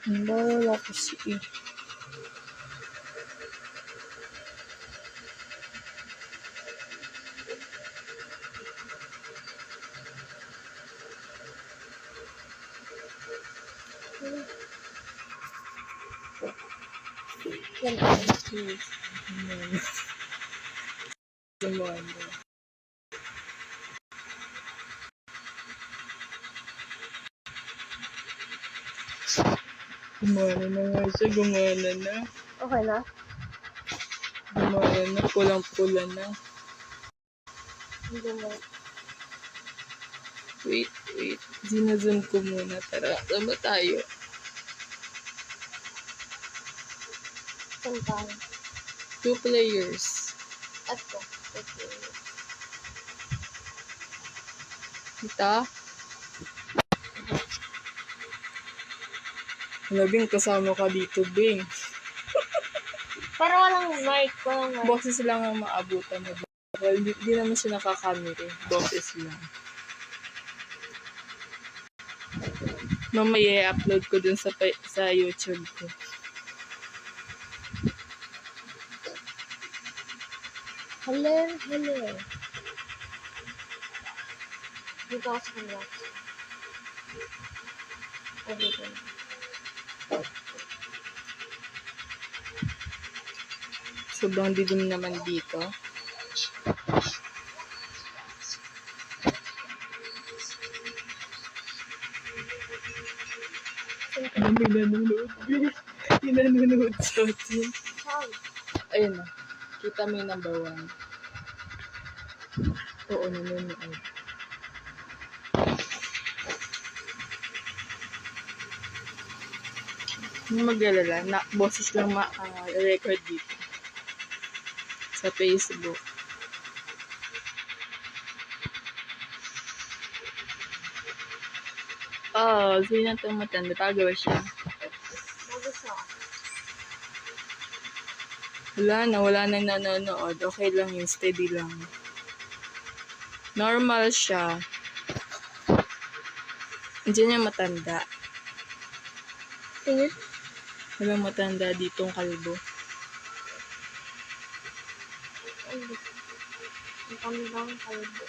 Wala kasi eh. Yan. Gumana. Gumana na nga siya. Gumana na. Okay na? Gumana na. Pulang-pula na. Hindi mo. Wait. Zinazon ko muna. Tara, sama tayo. Saan tayo? 2 players. Ito. Okay. Kita? Wala, Bing, kasama ka dito, Bing. Pero walang mic. Boses lang ang maabutan mo. Well, di naman siya nakakamera. Boses lang. Mamaya i-upload ko dun sa YouTube ko. Hello. Dito ako sa kanila. Everything. Sobrang dilim naman dito. Ano may nanonood? May nanonood sa atin. Ayun na. Kita mo yung number 1. Oo, nanonood. Hindi mag-alala. Boses lang record dito. Sa Facebook. Sino itong matanda? Tagawa siya. Wala nang nanonood. Okay lang yun. Steady lang. Normal siya. Diyan yung matanda. Tingin? Walang matanda ditong kalbo. Ang kami lang kalbo.